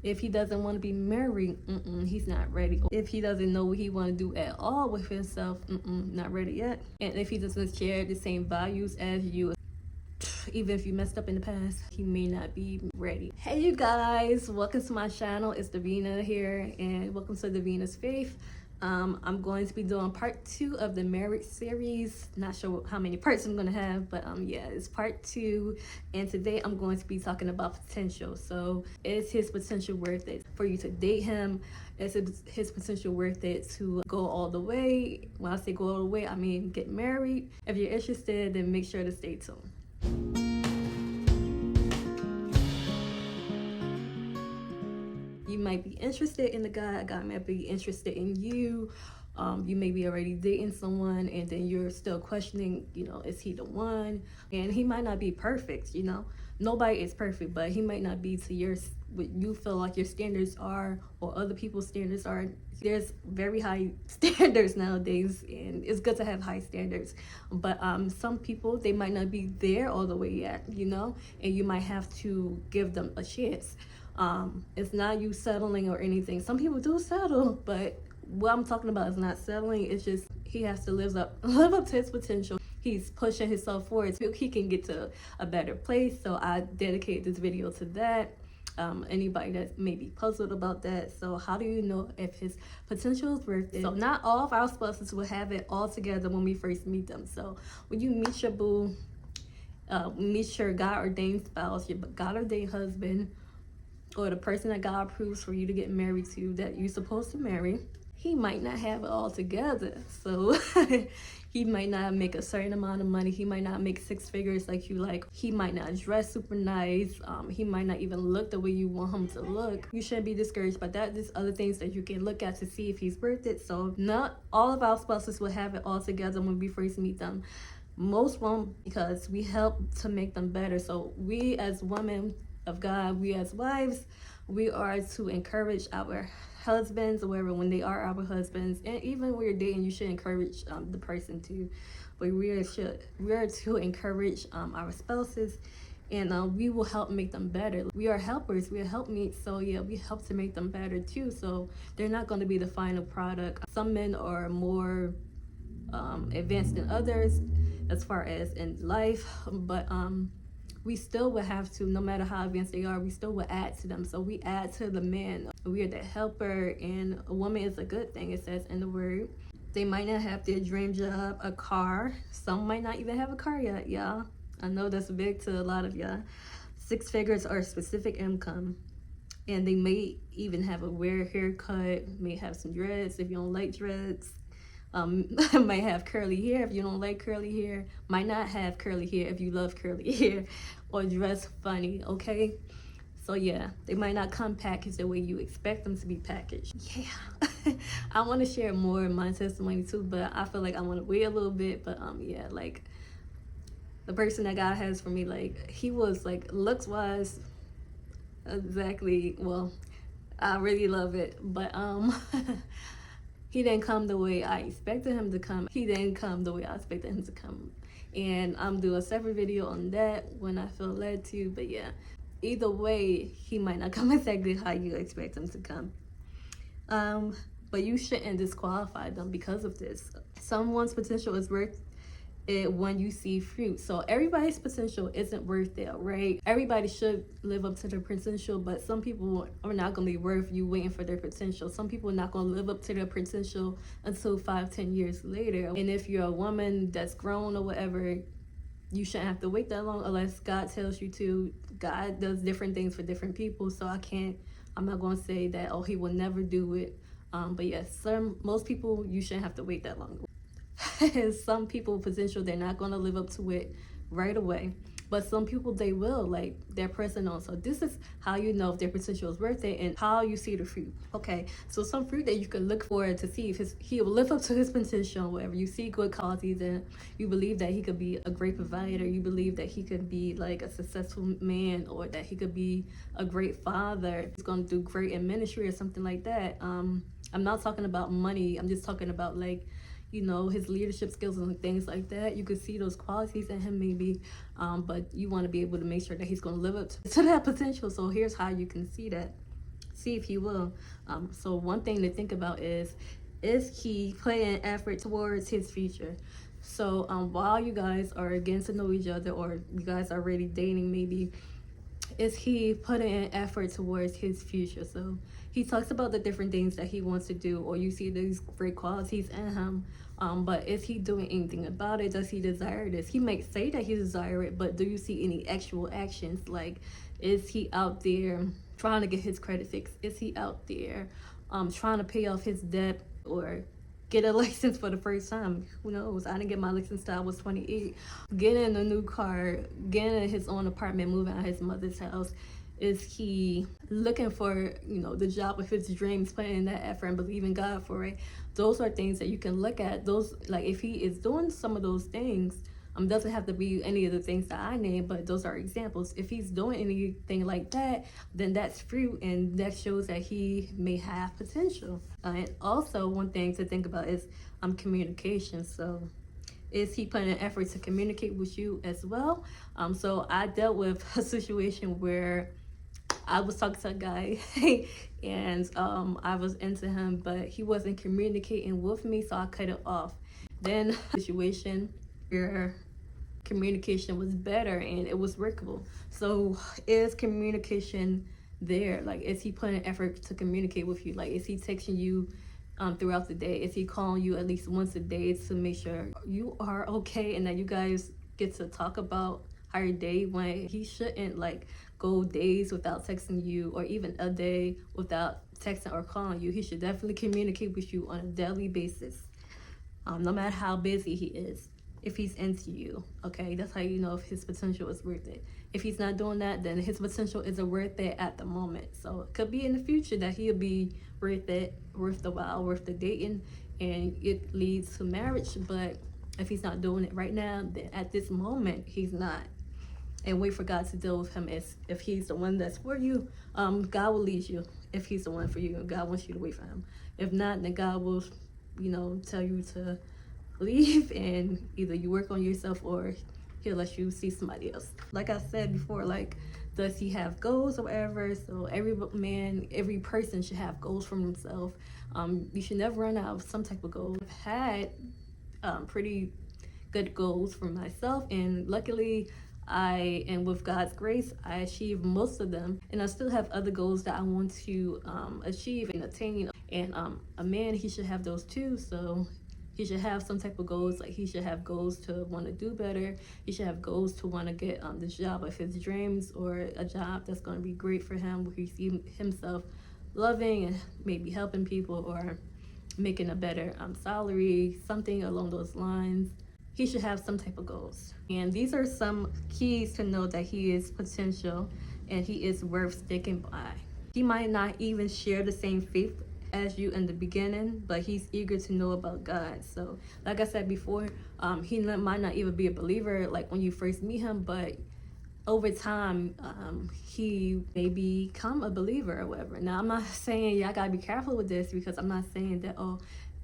If he doesn't want to be married, he's not ready. If he doesn't know what he want to do at all with himself, not ready yet. And if he doesn't share the same values as you, even if you messed up in the past, he may not be ready. Hey you guys, welcome to my channel. It's Davina here, and welcome to Davina's Faith. I'm going to be doing part 2 of the marriage series. Not sure how many parts I'm going to have, but yeah, it's part 2. And today I'm going to be talking about potential. So is his potential worth it for you to date him? Is his potential worth it to go all the way? When I say go all the way, I mean get married. If you're interested, then make sure to stay tuned. You might be interested in the guy, a guy might be interested in you. You may be already dating someone and then you're still questioning, is he the one? And he might not be perfect, Nobody is perfect, but he might not be to what you feel like your standards are or other people's standards are. There's very high standards nowadays, and it's good to have high standards. But some people, they might not be there all the way yet, and you might have to give them a chance. It's not you settling or anything. Some people do settle, but what I'm talking about is not settling. It's just he has to live up to his potential. He's pushing himself forward so he can get to a better place. So I dedicate this video to that. Anybody that may be puzzled about that. So how do you know if his potential is worth it? So not all of our spouses will have it all together when we first meet them. So when you meet your boo, meet your God-ordained spouse, your God-ordained husband, or the person that God approves for you to get married to, that you're supposed to marry, he might not have it all together. So he might not make a certain amount of money. He might not make 6 figures like you like. He might not dress super nice. He might not even look the way you want him to look. You shouldn't be discouraged by that. There's other things that you can look at to see if he's worth it. So not all of our spouses will have it all together when we first meet them. Most won't, because we help to make them better. So we as women of God, we as wives, we are to encourage our husbands or whatever when they are our husbands, and even when you're dating, you should encourage the person too. But we are to encourage our spouses, and we will help make them better. We are helpers, we are helpmates, so yeah, we help to make them better too. So they're not going to be the final product. Some men are more advanced than others as far as in life, but we still would have to, no matter how advanced they are, we still would add to them. So we add to the man. We are the helper, and a woman is a good thing, it says in the word. They might not have their dream job, a car. Some might not even have a car yet, y'all. I know that's big to a lot of y'all. 6 figures or specific income. And they may even have a weird haircut, may have some dreads if you don't like dreads. Might have curly hair if you don't like curly hair. Might not have curly hair if you love curly hair, or dress funny, okay? So yeah, they might not come packaged the way you expect them to be packaged. Yeah. I want to share more of my testimony too, but I feel like I want to wait a little bit. But yeah, like the person that God has for me, like he was like looks wise, exactly. Well, I really love it, but he didn't come the way I expected him to come. He didn't come the way I expected him to come. And I'm doing a separate video on that when I feel led to. But yeah, either way, he might not come exactly how you expect him to come. But you shouldn't disqualify them because of this. Someone's potential is worth it when you see fruit. So everybody's potential isn't worth it, right? Everybody should live up to their potential, but some people are not going to be worth you waiting for their potential. Some people are not going to live up to their potential until 5-10 years later. And if you're a woman that's grown or whatever, you shouldn't have to wait that long unless God tells you to. God does different things for different people, so I'm not going to say that, oh, he will never do it. But yes, most people, you shouldn't have to wait that long. Some people potential, they're not going to live up to it right away, but some people they will, like they're pressing on. So this is how you know if their potential is worth it and how you see the fruit. Okay, so some fruit that you can look for to see if he will live up to his potential. Whatever you see good qualities and you believe that he could be a great provider, you believe that he could be like a successful man, or that he could be a great father, he's going to do great in ministry or something like that. I'm not talking about money, I'm just talking about like his leadership skills and things like that. You could see those qualities in him maybe, but you want to be able to make sure that he's going to live up to that potential. So here's how you can see that. See if he will. So one thing to think about is he putting effort towards his future? So while you guys are getting to know each other, or you guys are already dating maybe, is he putting in effort towards his future? So he talks about the different things that he wants to do, or you see these great qualities in him. But is he doing anything about it? Does he desire this? He might say that he desire it, but do you see any actual actions? Like, is he out there trying to get his credit fixed? Is he out there trying to pay off his debt, or get a license for the first time? Who knows? I didn't get my license till I was 28. Getting a new car, getting his own apartment, moving out of his mother's house. Is he looking for, the job of his dreams, putting in that effort and believing God for it? Those are things that you can look at. Those, like, if he is doing some of those things, doesn't have to be any of the things that I named, but those are examples. If he's doing anything like that, then that's fruit, and that shows that he may have potential. And also, one thing to think about is communication. So is he putting an effort to communicate with you as well? So I dealt with a situation where I was talking to a guy and I was into him, but he wasn't communicating with me, so I cut it off. Then situation where communication was better and it was workable. So is communication there? Like, is he putting an effort to communicate with you? Like, is he texting you throughout the day? Is he calling you at least once a day to make sure you are okay, and that you guys get to talk about how your day went? He shouldn't like go days without texting you, or even a day without texting or calling you. He should definitely communicate with you on a daily basis, no matter how busy he is. If he's into you, okay, that's how you know if his potential is worth it. If he's not doing that, then his potential isn't worth it at the moment. So it could be in the future that he'll be worth it, worth the while, worth the dating, and it leads to marriage. But if he's not doing it right now, then at this moment he's not. And wait for God to deal with him. As if he's the one that's for you, God will lead you. If he's the one for you, and God wants you to wait for him. If not, then God will, tell you to leave, and either you work on yourself, or he'll let you see somebody else. Like I said before, like, does he have goals or whatever? So every person should have goals for himself. You should never run out of some type of goal. I've had pretty good goals for myself, and luckily and with God's grace, I achieved most of them, and I still have other goals that I want to achieve and attain. And a man, he should have those too. So he should have some type of goals. Like, he should have goals to want to do better. He should have goals to want to get the job of his dreams, or a job that's going to be great for him, where he sees himself loving and maybe helping people, or making a better salary, something along those lines. He should have some type of goals. And these are some keys to know that he is potential and he is worth sticking by. He might not even share the same faith as you in the beginning, but he's eager to know about God. So like I said before, he might not even be a believer like when you first meet him, but over time he may become a believer or whatever. Now, I'm not saying y'all gotta be careful with this, because I'm not saying that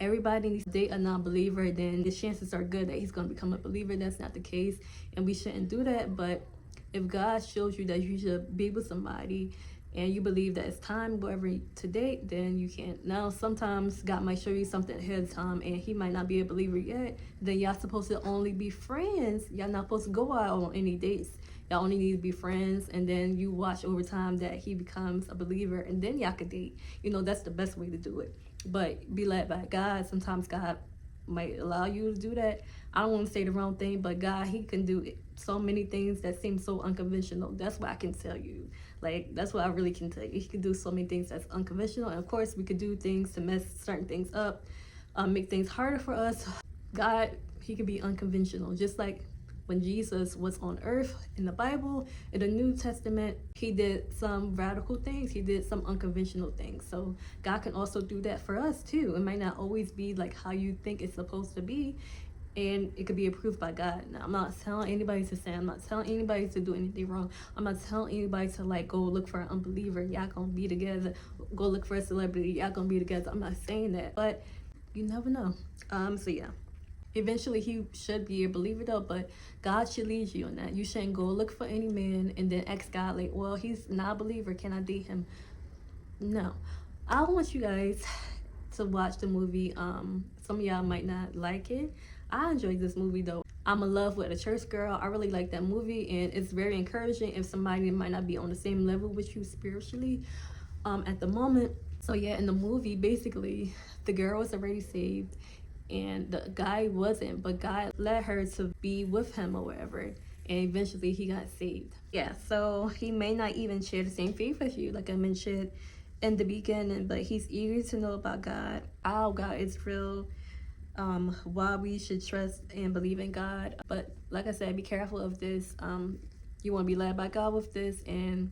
everybody needs to date a non-believer, then the chances are good that he's going to become a believer. That's not the case, and we shouldn't do that. But if God shows you that you should be with somebody, and you believe that it's time, whatever, to date, then you can't. Now, sometimes God might show you something ahead of time, and he might not be a believer yet. Then y'all supposed to only be friends. Y'all not supposed to go out on any dates. Y'all only need to be friends, and then you watch over time that he becomes a believer, and then y'all could date. That's the best way to do it. But be led by God. Sometimes God might allow you to do that. I don't want to say the wrong thing, but God, he can do so many things that seem so unconventional. That's what I can tell you. Like, that's what I really can tell you. He can do so many things that's unconventional. And of course, we could do things to mess certain things up, make things harder for us. God, he can be unconventional. Just like when Jesus was on earth in the Bible, in the New Testament, he did some radical things. He did some unconventional things. So God can also do that for us too. It might not always be like how you think it's supposed to be, and it could be approved by God. Now, I'm not telling anybody to sin. I'm not telling anybody to do anything wrong. I'm not telling anybody to like go look for an unbeliever. Y'all gonna be together. Go look for a celebrity. Y'all gonna be together. I'm not saying that, but you never know. So yeah. Eventually, he should be a believer though, but God should lead you on that. You shouldn't go look for any man and then ask God, like, well, he's not a believer. Can I date him? No, I want you guys to watch the movie. Some of y'all might not like it. I enjoyed this movie though. I'm in love with a church girl. I really like that movie, and it's very encouraging if somebody might not be on the same level with you spiritually at the moment. So yeah, in the movie, basically, the girl was already saved, and the guy wasn't, but God led her to be with him or whatever, and eventually he got saved. Yeah, so he may not even share the same faith as you, like I mentioned in the beginning, but he's eager to know about God. How God is real, why we should trust and believe in God. But like I said, be careful of this. You want to be led by God with this, and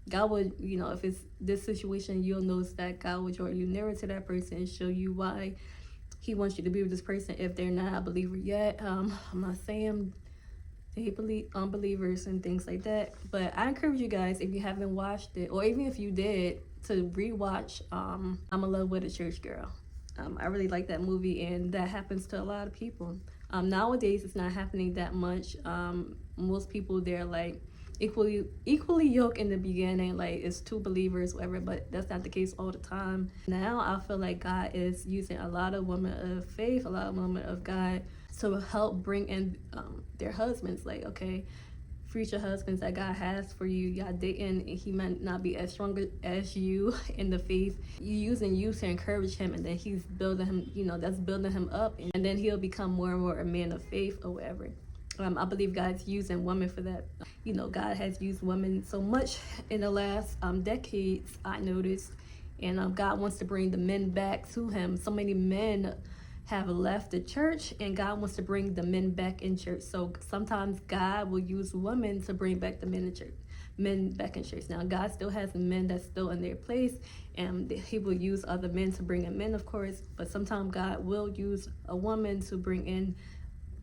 God would, if it's this situation, you'll notice that God will draw you nearer to that person and show you why he wants you to be with this person if they're not a believer yet. I'm not saying they believe unbelievers and things like that, but I encourage you guys, if you haven't watched it, or even if you did, to rewatch I'm in Love with a Church Girl. I really like that movie, and that happens to a lot of people. Nowadays, it's not happening that much. Most people, they're like equally yoked in the beginning, like it's two believers, whatever, but that's not the case all the time. Now, I feel like God is using a lot of women of faith, a lot of women of God, to help bring in their husbands. Like, okay, future husbands that God has for you, y'all dating, and he might not be as strong as you in the faith. You using you to encourage him, and then he's building him, that's building him up, and then he'll become more and more a man of faith or whatever. I believe God's using women for that. God has used women so much in the last decades, I noticed, and God wants to bring the men back to him. So many men have left the church, and God wants to bring the men back in church. So sometimes God will use women to bring back the men back in church. Now, God still has men that's still in their place, and he will use other men to bring in men, of course, but sometimes God will use a woman to bring in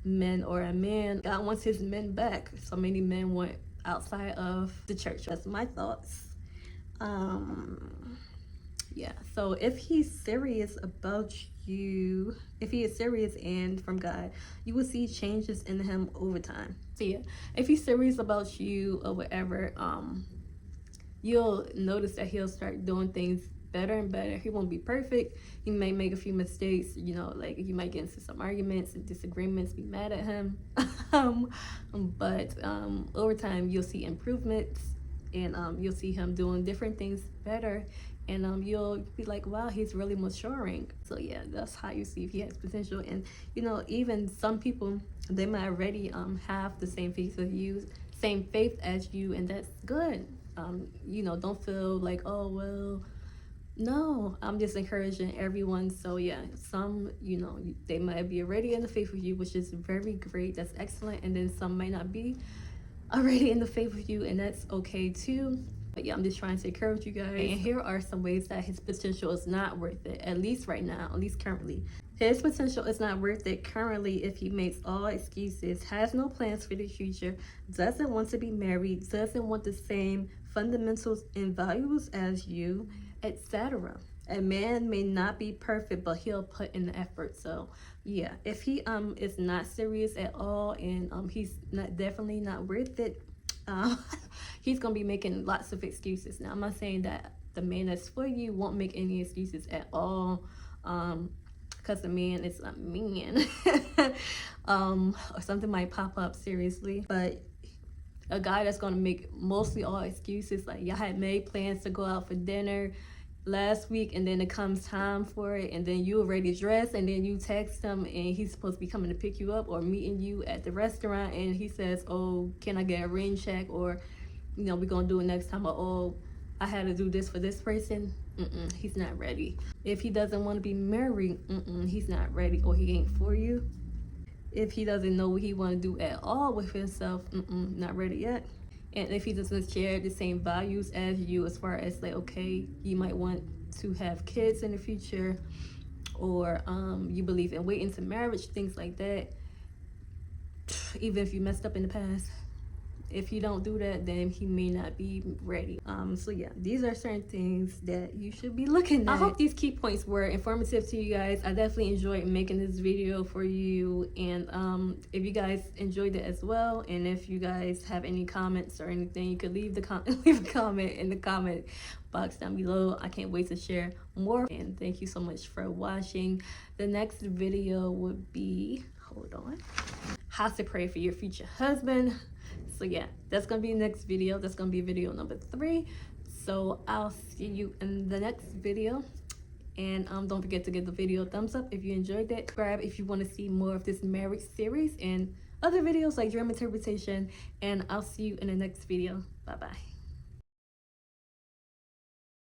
men, or a man. God wants his men back. So many men went outside of the church. That's my thoughts. Yeah, so if he's serious about you, if he is serious and from God, you will see changes in him over time. So yeah, if he's serious about you or whatever, you'll notice that he'll start doing things better and better. He won't be perfect. He may make a few mistakes, like you might get into some arguments and disagreements, be mad at him. But over time, you'll see improvements, and you'll see him doing different things better, and you'll be like, wow, he's really maturing. So yeah, that's how you see if he has potential. And even some people, they might already have the same faith as you, and that's good. Don't feel like, oh well, no, I'm just encouraging everyone. So yeah, some, they might be already in the faith with you, which is very great. That's excellent. And then some might not be already in the faith with you, and that's okay too. But yeah, I'm just trying to encourage you guys. And here are some ways that his potential is not worth it, at least right now, at least currently. His potential is not worth it currently if he makes all excuses, has no plans for the future, doesn't want to be married, doesn't want the same fundamentals and values as you, etc. A man may not be perfect, but he'll put in the effort. So yeah, if he is not serious at all, and he's definitely not worth it, he's gonna be making lots of excuses. Now, I'm not saying that the man that's for you won't make any excuses at all, because the man is a man. Or something might pop up, seriously. But a guy that's gonna make mostly all excuses, like y'all had made plans to go out for dinner last week, and then it comes time for it, and then you already dressed, and then you text him, and he's supposed to be coming to pick you up or meeting you at the restaurant, and he says, oh, can I get a rain check, or we're gonna do it next time, or oh, I had to do this for this person. He's not ready. If he doesn't want to be married, he's not ready, or he ain't for you. If he doesn't know what he want to do at all with himself, not ready yet. And if he doesn't share the same values as you, as far as like, okay, you might want to have kids in the future, or you believe in waiting to marriage, things like that, even if you messed up in the past, if you don't do that, then he may not be ready. So yeah, these are certain things that you should be looking at. I hope these key points were informative to you guys. I definitely enjoyed making this video for you, and if you guys enjoyed it as well, and if you guys have any comments or anything, you could leave a comment in the comment box down below. I can't wait to share more, and thank you so much for watching. The next video would be, hold on, how to pray for your future husband. So yeah, that's gonna be the next video. That's gonna be video number 3. So I'll see you in the next video. And don't forget to give the video a thumbs up if you enjoyed it. Subscribe if you want to see more of this marriage series and other videos like dream interpretation. And I'll see you in the next video. Bye bye.